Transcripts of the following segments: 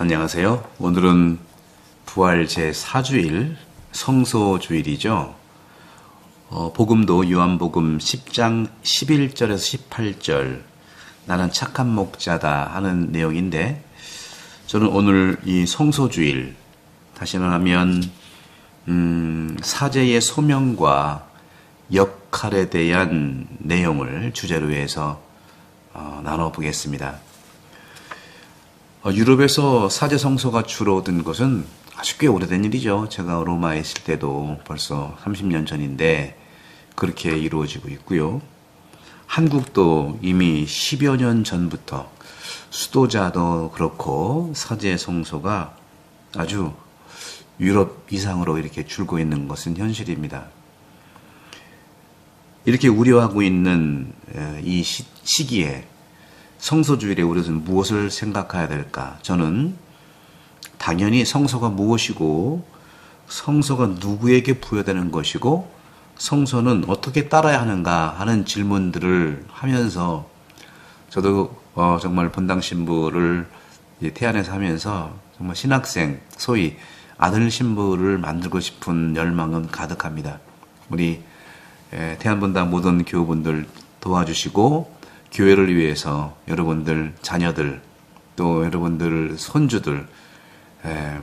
안녕하세요. 오늘은 부활 제4주일 성소주일이죠. 복음도 요한복음 10장 11절에서 18절 나는 착한 목자다 하는 내용인데, 저는 오늘 이 성소주일, 다시 말하면 사제의 소명과 역할에 대한 내용을 주제로 해서 나눠보겠습니다. 유럽에서 사제 성소가 주로 든 것은 아주 꽤 오래된 일이죠. 제가 로마에 있을 때도 벌써 30년 전인데 그렇게 이루어지고 있고요. 한국도 이미 10여 년 전부터 수도자도 그렇고 사제 성소가 아주 유럽 이상으로 이렇게 줄고 있는 것은 현실입니다. 이렇게 우려하고 있는 이 시기에 성소주일에 우리는 무엇을 생각해야 될까? 저는 당연히 성소가 무엇이고, 성소가 누구에게 부여되는 것이고, 성소는 어떻게 따라야 하는가 하는 질문들을 하면서, 저도 정말 본당 신부를 태안에서 하면서 정말 신학생, 소위 아들 신부를 만들고 싶은 열망은 가득합니다. 우리 태안 본당 모든 교우분들 도와주시고, 교회를 위해서 여러분들 자녀들, 또 여러분들 손주들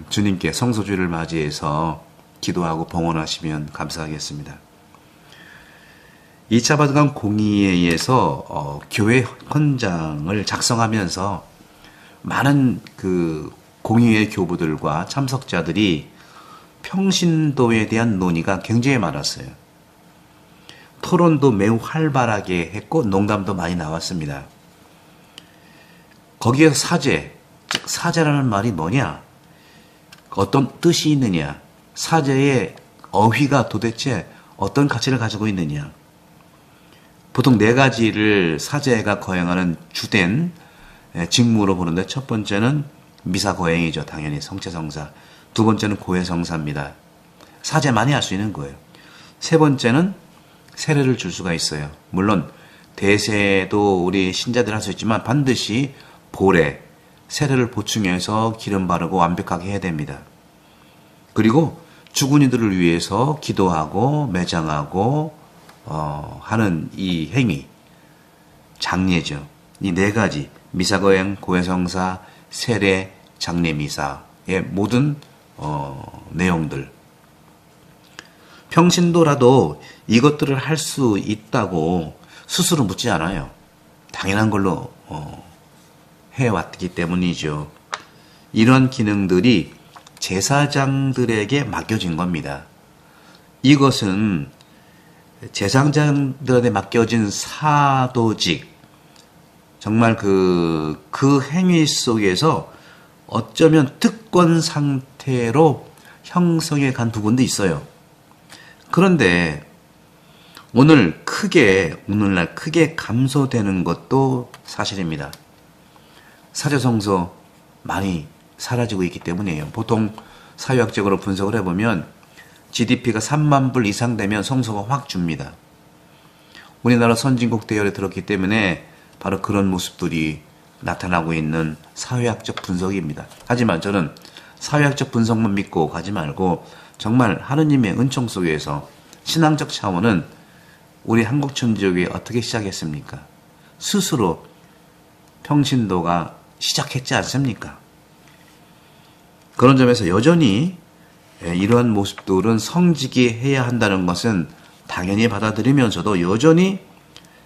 주님께 성소주일을 맞이해서 기도하고 봉헌하시면 감사하겠습니다. 2차 바티칸 공의에 의해서 교회 헌장을 작성하면서 많은 그 공의회 교부들과 참석자들이 평신도에 대한 논의가 굉장히 많았어요. 토론도 매우 활발하게 했고 농담도 많이 나왔습니다. 거기에서 사제, 즉 사제라는 말이 뭐냐? 어떤 뜻이 있느냐? 사제의 어휘가 도대체 어떤 가치를 가지고 있느냐? 보통 네 가지를 사제가 거행하는 주된 직무로 보는데, 첫 번째는 미사 거행이죠. 당연히 성체성사. 두 번째는 고해성사입니다. 사제만이 할 수 있는 거예요. 세 번째는 세례를 줄 수가 있어요. 물론 대세도 우리 신자들 할 수 있지만 반드시 보례, 세례를 보충해서 기름 바르고 완벽하게 해야 됩니다. 그리고 죽은 이들을 위해서 기도하고 매장하고 하는 이 행위, 장례죠. 이 네 가지, 미사거행, 고해성사, 세례, 장례미사의 모든 내용들. 평신도라도 이것들을 할 수 있다고 스스로 묻지 않아요. 당연한 걸로 해왔기 때문이죠. 이러한 기능들이 제사장들에게 맡겨진 겁니다. 이것은 제사장들에게 맡겨진 사도직, 정말 그 행위 속에서 어쩌면 특권 상태로 형성해 간 부분도 있어요. 그런데 오늘날 크게 감소되는 것도 사실입니다. 사제성소 많이 사라지고 있기 때문이에요. 보통 사회학적으로 분석을 해보면 GDP가 3만 불 이상 되면 성소가 확 줍니다. 우리나라 선진국 대열에 들었기 때문에 바로 그런 모습들이 나타나고 있는 사회학적 분석입니다. 하지만 저는 사회학적 분석만 믿고 가지 말고 정말 하느님의 은총 속에서 신앙적 차원은 우리 한국 천주교회 어떻게 시작했습니까? 스스로 평신도가 시작했지 않습니까? 그런 점에서 여전히 이러한 모습들은 성직이 해야 한다는 것은 당연히 받아들이면서도 여전히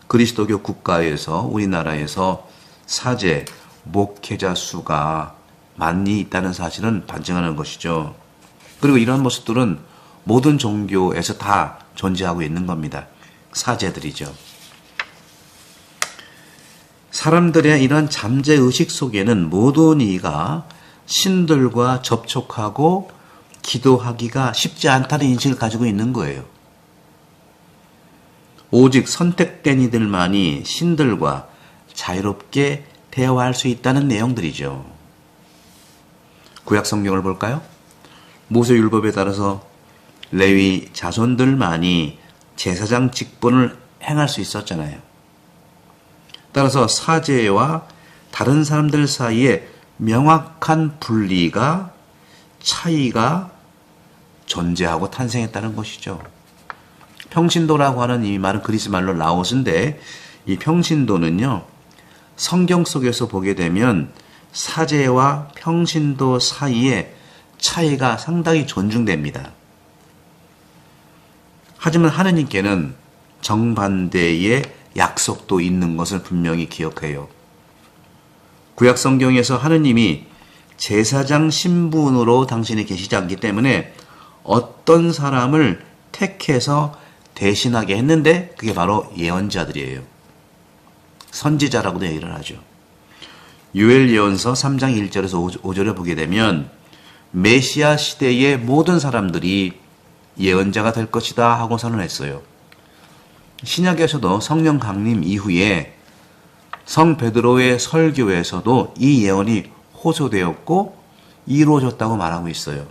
그리스도교 국가에서, 우리나라에서 사제, 목회자 수가 많이 있다는 사실은 반증하는 것이죠. 그리고 이러한 모습들은 모든 종교에서 다 존재하고 있는 겁니다. 사제들이죠. 사람들의 이러한 잠재의식 속에는 모든 이가 신들과 접촉하고 기도하기가 쉽지 않다는 인식을 가지고 있는 거예요. 오직 선택된 이들만이 신들과 자유롭게 대화할 수 있다는 내용들이죠. 구약 성경을 볼까요? 모세율법에 따라서 레위 자손들만이 제사장 직분을 행할 수 있었잖아요. 따라서 사제와 다른 사람들 사이에 명확한 분리가 차이가 존재하고 탄생했다는 것이죠. 평신도라고 하는 이 말은 그리스 말로 라오스인데 이 평신도는요. 성경 속에서 보게 되면 사제와 평신도 사이에 차이가 상당히 존중됩니다. 하지만 하느님께는 정반대의 약속도 있는 것을 분명히 기억해요. 구약 성경에서 하느님이 제사장 신분으로 당신이 계시지 않기 때문에 어떤 사람을 택해서 대신하게 했는데 그게 바로 예언자들이에요. 선지자라고도 얘기를 하죠. 요엘 예언서 3장 1절에서 5절에 보게 되면 메시아 시대의 모든 사람들이 예언자가 될 것이다 하고 선언했어요. 신약에서도 성령 강림 이후에 성 베드로의 설교에서도 이 예언이 호소되었고 이루어졌다고 말하고 있어요.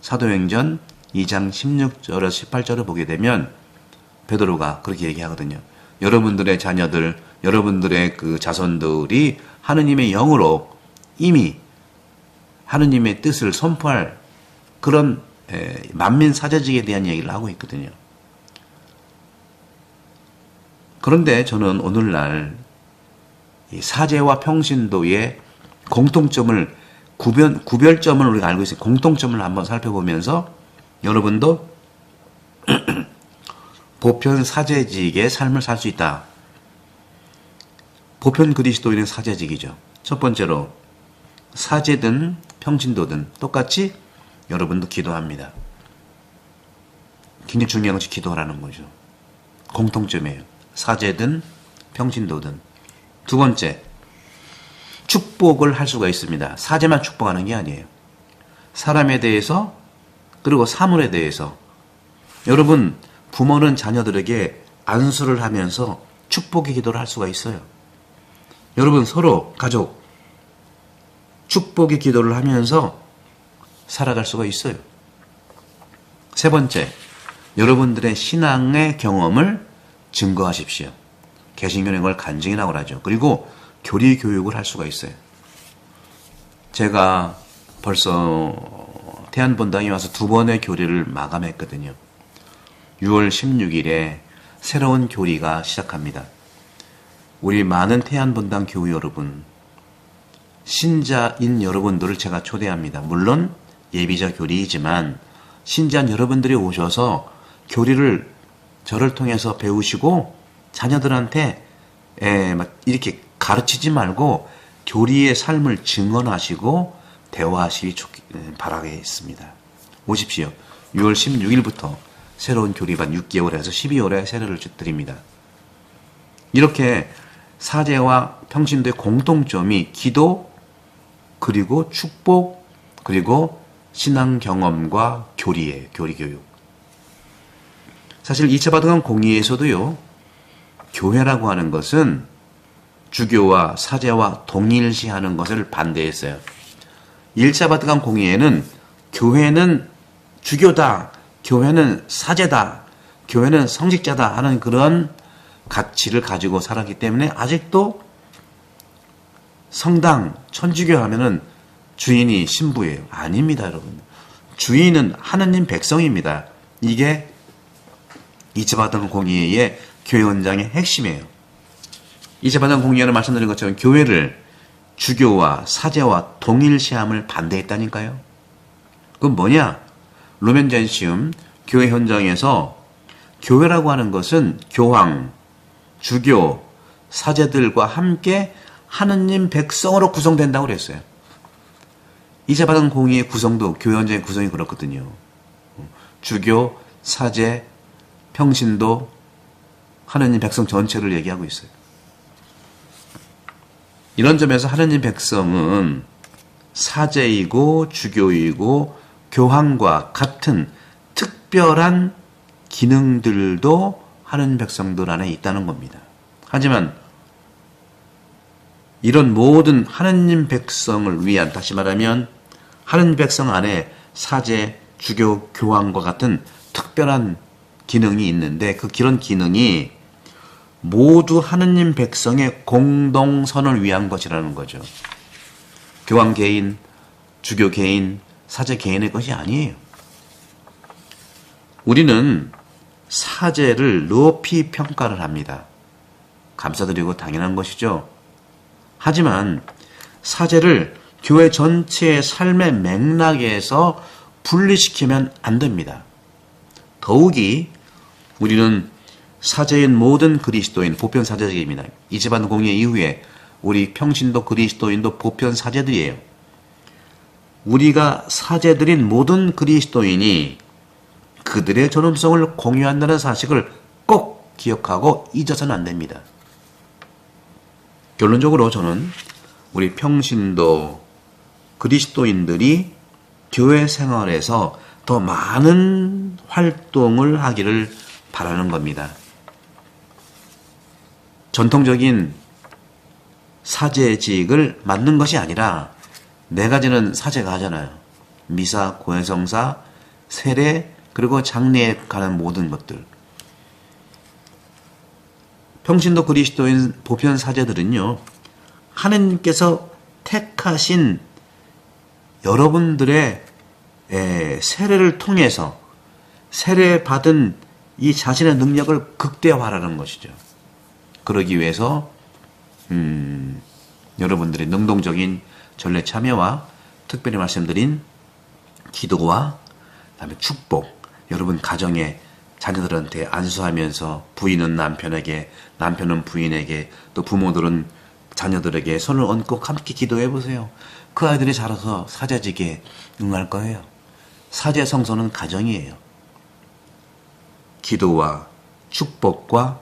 사도행전 2장 16절에서 18절을 보게 되면 베드로가 그렇게 얘기하거든요. 여러분들의 자녀들, 여러분들의 그 자손들이 하느님의 영으로 이미 하느님의 뜻을 선포할 그런 만민 사제직에 대한 얘기를 하고 있거든요. 그런데 저는 오늘날 이 사제와 평신도의 공통점을 구별점을 우리가 알고 있어요. 공통점을 한번 살펴보면서 여러분도 보편 사제직의 삶을 살 수 있다. 보편 그리스도인의 사제직이죠. 첫 번째로 사제든 평신도든 똑같이 여러분도 기도합니다. 굉장히 중요한 것이 기도하라는 거죠. 공통점이에요. 사제든 평신도든. 두 번째, 축복을 할 수가 있습니다. 사제만 축복하는 게 아니에요. 사람에 대해서 그리고 사물에 대해서 여러분 부모는 자녀들에게 안수를 하면서 축복의 기도를 할 수가 있어요. 여러분 서로 가족 축복의 기도를 하면서 살아갈 수가 있어요. 세 번째, 여러분들의 신앙의 경험을 증거하십시오. 개신교는 이걸 간증이라고 하죠. 그리고 교리 교육을 할 수가 있어요. 제가 벌써 태안본당에 와서 2번의 교리를 마감했거든요. 6월 16일에 새로운 교리가 시작합니다. 우리 많은 태안본당 교우 여러분, 신자인 여러분들을 제가 초대합니다. 물론 예비자 교리이지만 신자인 여러분들이 오셔서 교리를 저를 통해서 배우시고 자녀들한테 이렇게 가르치지 말고 교리의 삶을 증언하시고 대화하시기 바라겠습니다. 오십시오. 6월 16일부터 새로운 교리반 6개월에서 12월에 세례를 드립니다. 이렇게 사제와 평신도의 공통점이 기도, 그리고 축복, 그리고 신앙 경험과 교리예요. 교리 교육. 사실 2차 바티칸 공의에서도요. 교회라고 하는 것은 주교와 사제와 동일시하는 것을 반대했어요. 1차 바티칸 공의에는 교회는 주교다, 교회는 사제다, 교회는 성직자다 하는 그런 가치를 가지고 살았기 때문에 아직도 성당, 천주교 하면은 주인이 신부예요. 아닙니다, 여러분. 주인은 하느님 백성입니다. 이게 2차 바티칸 공의의 교회 원장의 핵심이에요. 2차 바티칸 공의회는 말씀드린 것처럼 교회를 주교와 사제와 동일시함을 반대했다니까요. 그건 뭐냐? 루멘젠시움 교회 현장에서 교회라고 하는 것은 교황, 주교, 사제들과 함께 하느님 백성으로 구성된다고 그랬어요. 2차 바티칸 공의의 구성도 교회 현장의 구성이 그렇거든요. 주교, 사제, 평신도, 하느님 백성 전체를 얘기하고 있어요. 이런 점에서 하느님 백성은 사제이고 주교이고 교황과 같은 특별한 기능들도 하느님 백성들 안에 있다는 겁니다. 하지만 이런 모든 하느님 백성을 위한, 다시 말하면 하느님 백성 안에 사제, 주교, 교황과 같은 특별한 기능이 있는데 그 그런 기능이 모두 하느님 백성의 공동선을 위한 것이라는 거죠. 교황 개인, 주교 개인, 사제 개인의 것이 아니에요. 우리는 사제를 높이 평가를 합니다. 감사드리고 당연한 것이죠. 하지만 사제를 교회 전체의 삶의 맥락에서 분리시키면 안 됩니다. 더욱이 우리는 사제인 모든 그리스도인 보편 사제들입니다. 이 집안 공예 이후에 우리 평신도 그리스도인도 보편 사제들이에요. 우리가 사제들인 모든 그리스도인이 그들의 존엄성을 공유한다는 사실을 꼭 기억하고 잊어서는 안 됩니다. 결론적으로 저는 우리 평신도 그리스도인들이 교회 생활에서 더 많은 활동을 하기를 바라는 겁니다. 전통적인 사제직을 맡는 것이 아니라 네 가지는 사제가 하잖아요. 미사, 고해성사, 세례, 그리고 장례에 관한 모든 것들. 평신도 그리스도인 보편 사제들은요, 하느님께서 택하신 여러분들의 세례를 통해서 세례받은 이 자신의 능력을 극대화하라는 것이죠. 그러기 위해서 여러분들의 능동적인 전례 참여와 특별히 말씀드린 기도와 그다음에 축복, 여러분 가정에 자녀들한테 안수하면서 부인은 남편에게, 남편은 부인에게, 또 부모들은 자녀들에게 손을 얹고 함께 기도해 보세요. 그 아이들이 자라서 사제직에 응할 거예요. 사제 성소는 가정이에요. 기도와 축복과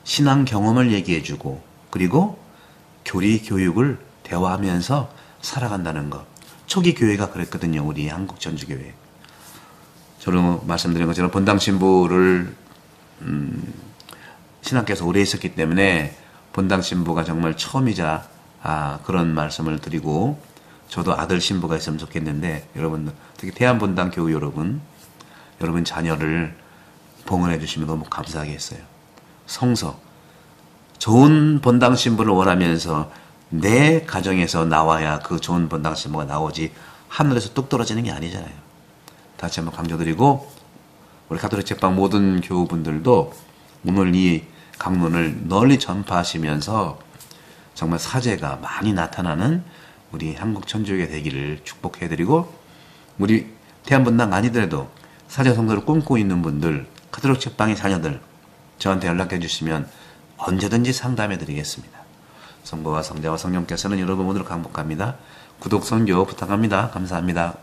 신앙 경험을 얘기해 주고, 그리고 교리 교육을 대화하면서 살아간다는 것. 초기 교회가 그랬거든요. 우리 한국 전주교회. 저는 말씀드린 것처럼 본당 신부를 신학교에서 오래 있었기 때문에 본당 신부가 정말 처음이자 그런 말씀을 드리고, 저도 아들 신부가 있으면 좋겠는데, 여러분, 특히 대한본당 교우 여러분 자녀를 봉헌해 주시면 너무 감사하겠어요. 성서, 좋은 본당 신부를 원하면서 내 가정에서 나와야 그 좋은 본당 신부가 나오지 하늘에서 뚝 떨어지는 게 아니잖아요. 다시 한번 강조드리고, 우리 가톨릭 책방 모든 교우분들도 오늘 이 강론을 널리 전파하시면서 정말 사제가 많이 나타나는 우리 한국 천주교회 되기를 축복해드리고, 우리 대한본당 아니더라도 사제 성도를 꿈꾸고 있는 분들, 가톨릭 책방의 자녀들 저한테 연락해 주시면 언제든지 상담해 드리겠습니다. 성부와 성자와 성령께서는 여러분 모두를 강복합니다. 구독, 선교 부탁합니다. 감사합니다.